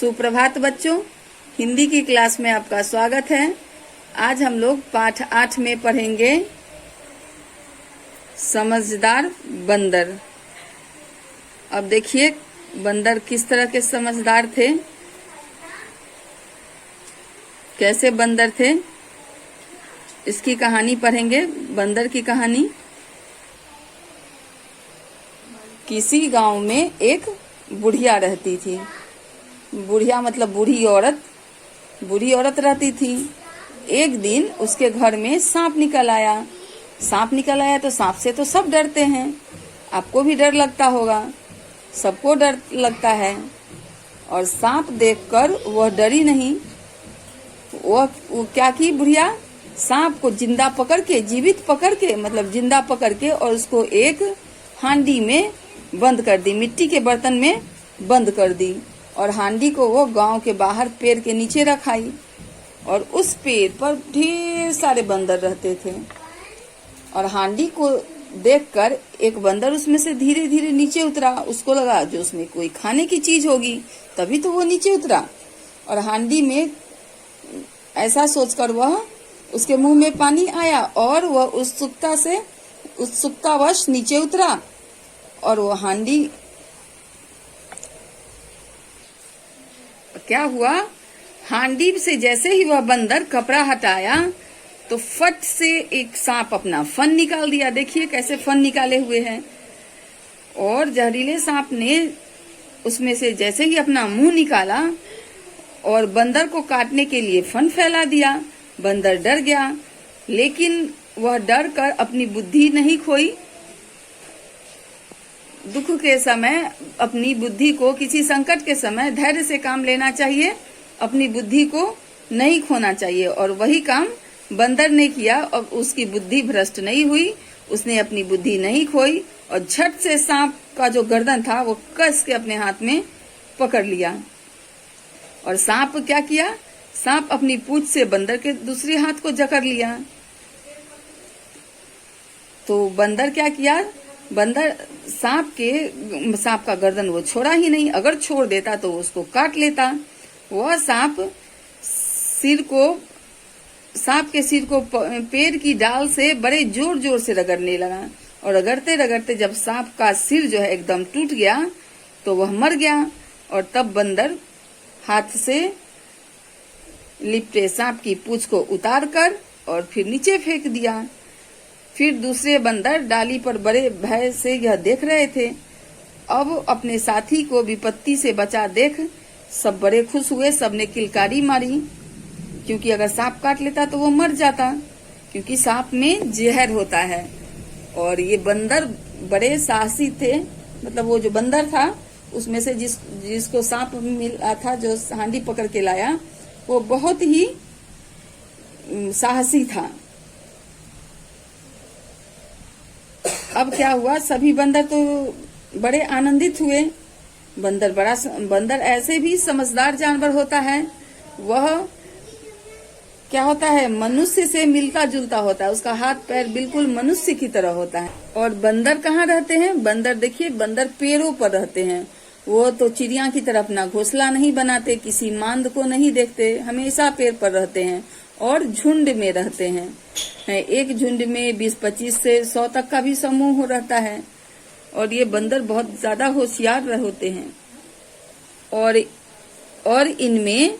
सुप्रभात बच्चों, हिंदी की क्लास में आपका स्वागत है। आज हम लोग पाठ 8 में पढ़ेंगे समझदार बंदर। अब देखिए बंदर किस तरह के समझदार थे, कैसे बंदर थे, इसकी कहानी पढ़ेंगे। बंदर की कहानी। किसी गांव में एक बुढ़िया रहती थी। बुढ़िया मतलब बूढ़ी औरत रहती थी। एक दिन उसके घर में सांप निकल आया। तो सांप से तो सब डरते हैं, आपको भी डर लगता होगा, सबको डर लगता है। और सांप देखकर वह डरी नहीं। वो क्या की बुढ़िया, सांप को जीवित पकड़ के मतलब जिंदा पकड़ के और उसको एक हांडी में बंद कर दी, मिट्टी के बर्तन में बंद कर दी। और हांडी को वो गांव के बाहर पेड़ के नीचे रखाई। और उस पेड़ पर ढेर सारे बंदर रहते थे। और हांडी को देखकर एक बंदर उसमें से धीरे धीरे नीचे उतरा। उसको लगा जो उसमें कोई खाने की चीज होगी, तभी तो वो नीचे उतरा। और हांडी में ऐसा सोचकर वह उसके मुंह में पानी आया और वह उत्सुकतावश नीचे उतरा। और वो हांडी क्या हुआ, हांडी से जैसे ही वह बंदर कपड़ा हटाया तो फट से एक सांप अपना फन निकाल दिया। देखिए कैसे फन निकाले हुए हैं। और जहरीले सांप ने उसमें से जैसे ही अपना मुंह निकाला और बंदर को काटने के लिए फन फैला दिया। बंदर डर गया, लेकिन वह डर कर अपनी बुद्धि नहीं खोई। दुख के समय अपनी बुद्धि को, किसी संकट के समय धैर्य से काम लेना चाहिए, अपनी बुद्धि को नहीं खोना चाहिए। और वही काम बंदर ने किया और उसकी बुद्धि भ्रष्ट नहीं हुई, उसने अपनी बुद्धि नहीं खोई और झट से सांप का जो गर्दन था वो कस के अपने हाथ में पकड़ लिया। और सांप क्या किया, सांप अपनी पूंछ से बंदर के दूसरे हाथ को जकड़ लिया। तो बंदर क्या किया, बंदर सांप का गर्दन वो छोड़ा ही नहीं। अगर छोड़ देता तो उसको काट लेता। वह सांप के सिर को पेड़ की डाल से बड़े जोर जोर से रगड़ने लगा। और रगड़ते रगड़ते जब सांप का सिर जो है एकदम टूट गया तो वह मर गया। और तब बंदर हाथ से लिपटे सांप की पूंछ को उतार कर और फिर नीचे फेंक दिया। फिर दूसरे बंदर डाली पर बड़े भय से यह देख रहे थे। अब अपने साथी को विपत्ति से बचा देख सब बड़े खुश हुए। सबने किलकारी मारी, क्योंकि अगर सांप काट लेता तो वो मर जाता, क्योंकि सांप में जहर होता है। और ये बंदर बड़े साहसी थे। मतलब वो जो बंदर था उसमें से जिसको सांप मिला था, जो हांडी पकड़ के लाया, वो बहुत ही साहसी था। अब क्या हुआ, सभी बंदर तो बड़े आनंदित हुए। बंदर ऐसे भी समझदार जानवर होता है। वह क्या होता है, मनुष्य से मिलता जुलता होता है। उसका हाथ पैर बिल्कुल मनुष्य की तरह होता है। और बंदर कहाँ रहते हैं, बंदर देखिए बंदर पेड़ों पर रहते हैं। वो तो चिड़िया की तरह अपना घोंसला नहीं बनाते, किसी मांद को नहीं देखते, हमेशा पेड़ पर रहते हैं और झुंड में रहते हैं। एक झुंड में 20-25 से 100 तक का भी समूह रहता है। और ये बंदर बहुत ज्यादा होशियार होते हैं। और इनमें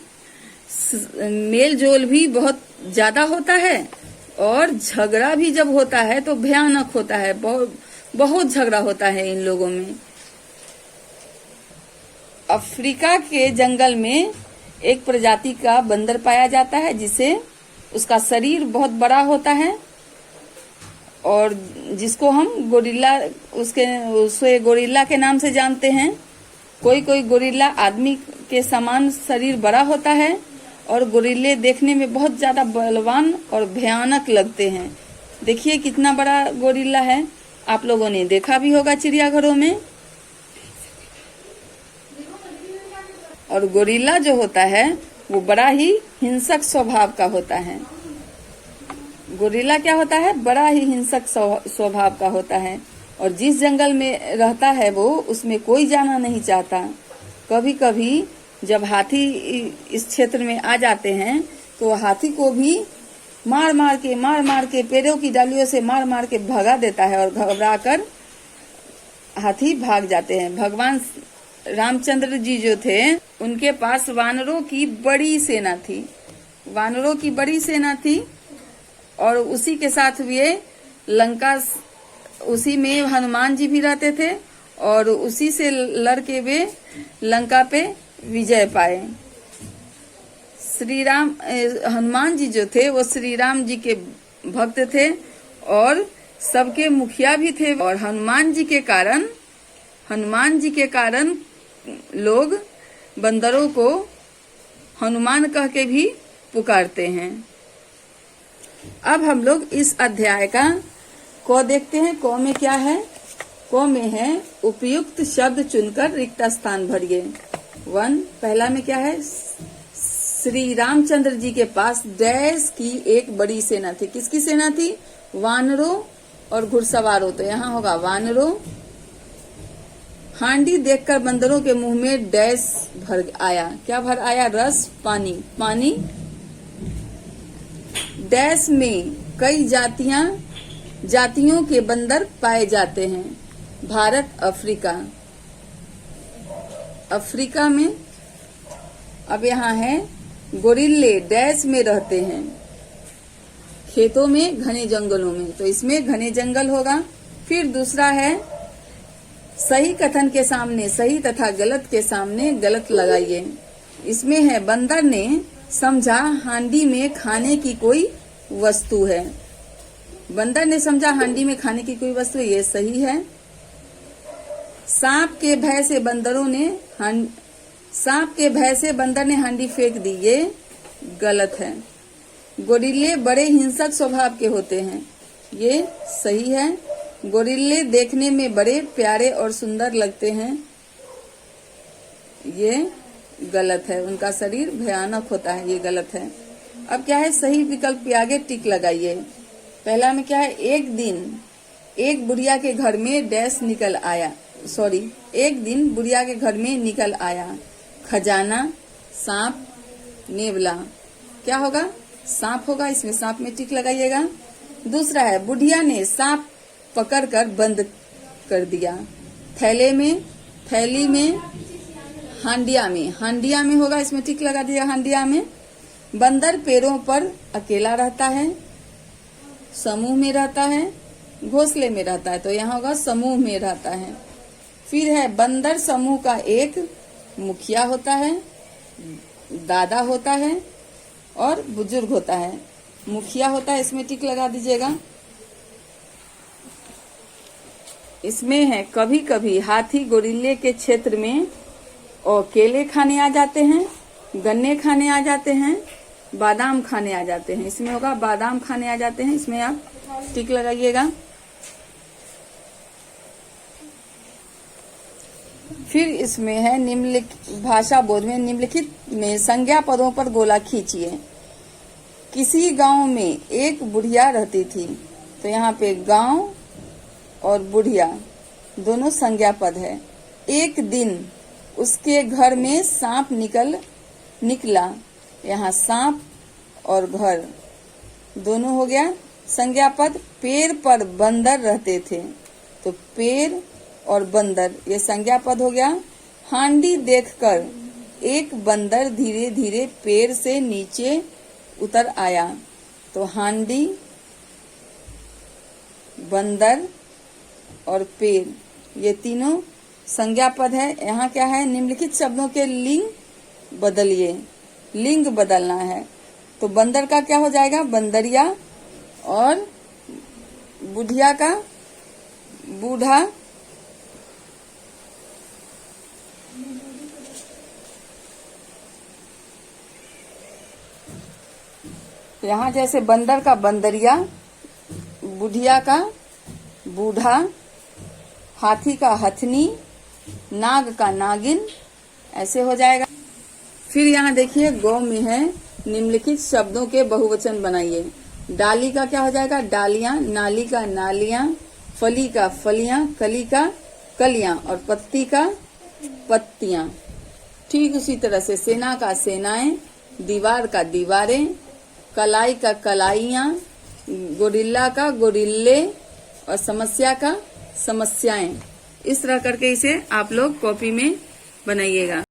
मेल जोल भी बहुत ज्यादा होता है। और झगड़ा भी जब होता है तो भयानक होता है। बहुत झगड़ा होता है इन लोगों में। अफ्रीका के जंगल में एक प्रजाति का बंदर पाया जाता है, जिसे उसका शरीर बहुत बड़ा होता है और जिसको हम उसे गोरिल्ला के नाम से जानते हैं। कोई गोरिल्ला आदमी के समान शरीर बड़ा होता है और गोरिल्ले देखने में बहुत ज्यादा बलवान और भयानक लगते हैं। देखिए कितना बड़ा गोरिल्ला है, आप लोगों ने देखा भी होगा चिड़ियाघरों में। और गोरिल्ला जो होता है वो बड़ा ही हिंसक स्वभाव का होता है। गोरिल्ला क्या होता है, बड़ा ही हिंसक स्वभाव का होता है। और जिस जंगल में रहता है वो, उसमें कोई जाना नहीं चाहता। कभी कभी जब हाथी इस क्षेत्र में आ जाते हैं तो हाथी को भी मार मार के पेड़ों की डालियों से मार मार के भगा देता है और घबरा कर हाथी भाग जाते हैं। भगवान रामचंद्र जी जो थे उनके पास वानरों की बड़ी सेना थी, वानरों की बड़ी सेना थी और उसी के साथ वे लंका, उसी में हनुमान जी भी रहते थे और उसी से लड़के वे लंका पे विजय पाए। श्री राम हनुमान जी जो थे वो श्री राम जी के भक्त थे और सबके मुखिया भी थे और हनुमान जी के कारण लोग बंदरों को हनुमान कह के भी पुकारते हैं। अब हम लोग इस अध्याय का को देखते हैं। को में क्या है? को में है उपयुक्त शब्द चुनकर रिक्त स्थान भरिए। 1 पहला में क्या है? श्री रामचंद्र जी के पास डैश की एक बड़ी सेना थी। किसकी सेना थी? वानरों और घुड़सवारों। तो यहाँ होगा वानरों। हांडी देखकर बंदरों के मुंह में डैश भर आया। क्या भर आया? रस, पानी। पानी डैश में कई जातियों के बंदर पाए जाते हैं। भारत, अफ्रीका में। अब यहाँ है गोरिल्ले डैश में रहते हैं, खेतों में, घने जंगलों में। तो इसमें घने जंगल होगा। फिर दूसरा है सही कथन के सामने सही तथा गलत के सामने गलत लगाइए। इसमें है बंदर ने समझा हांडी में खाने की कोई वस्तु है। बंदर ने समझा हांडी में खाने की कोई वस्तु है, ये सही है। सांप के भय से बंदर ने हांडी फेंक दी, ये गलत है। गोरिल्ले बड़े हिंसक स्वभाव के होते हैं, ये सही है। गोरिल्ले देखने में बड़े प्यारे और सुंदर लगते हैं, ये गलत है। उनका शरीर भयानक होता है, ये गलत है। अब क्या है? सही विकल्प के आगे टिक लगाइए। पहला में क्या है? एक दिन एक बुढ़िया के घर में डैश निकल आया। एक दिन बुढ़िया के घर में निकल आया खजाना, सांप, नेवला। क्या होगा? सांप होगा। इसमें सांप में टिक लगाइएगा। दूसरा है बुढ़िया ने सांप पकड़कर बंद कर दिया। थैली में, हांडिया में होगा। इसमें टिक लगा दिया। हांडिया में। बंदर पेड़ों पर अकेला रहता है, समूह में रहता है, घोंसले में रहता है। तो यहाँ होगा समूह में रहता है। फिर है बंदर समूह का एक मुखिया होता है, दादा होता है और बुजुर्ग होता है। मुखिया होता है, इसमें टिक लगा दीजिएगा। इसमें है कभी कभी हाथी गोरिल्ले के क्षेत्र में और केले खाने आ जाते हैं, गन्ने खाने आ जाते हैं, बादाम खाने आ जाते हैं। इसमें होगा बादाम खाने आ जाते हैं। इसमें आप टिक लगाइएगा। फिर इसमें है निम्नलिखित भाषा बोध में निम्नलिखित में संज्ञा पदों पर गोला खींचिए। किसी गांव में एक बुढ़िया रहती थी। तो यहाँ पे गांव और बुढ़िया दोनों संज्ञा पद है। एक दिन उसके घर में सांप निकला। यहाँ सांप और घर दोनों हो गया संज्ञा पद। पेड़ पर बंदर रहते थे। तो पेड़ और बंदर ये संज्ञा पद हो गया। हांडी देखकर एक बंदर धीरे धीरे पेड़ से नीचे उतर आया। तो हांडी, बंदर और पेड़ ये तीनों संज्ञा पद है। यहाँ क्या है? निम्नलिखित शब्दों के लिंग बदलिए। लिंग बदलना है। तो बंदर का क्या हो जाएगा? बंदरिया। और बुढ़िया का बूढ़ा। यहाँ जैसे बंदर का बंदरिया, बुढ़िया का बूढ़ा, हाथी का हथनी, नाग का नागिन, ऐसे हो जाएगा। फिर यहाँ देखिए गौ में है निम्नलिखित शब्दों के बहुवचन बनाइए। डाली का क्या हो जाएगा? डालियां। नाली का नालियां। फली का फलियां। कली का कलियां और पत्ती का पत्तियां। ठीक उसी तरह से सेना का सेनाएं, दीवार का दीवारें, कलाई का कलाइयां, गोरिल्ला का गोरिल्ले और समस्या का समस्याएं। इस तरह करके इसे आप लोग कॉपी में बनाइएगा।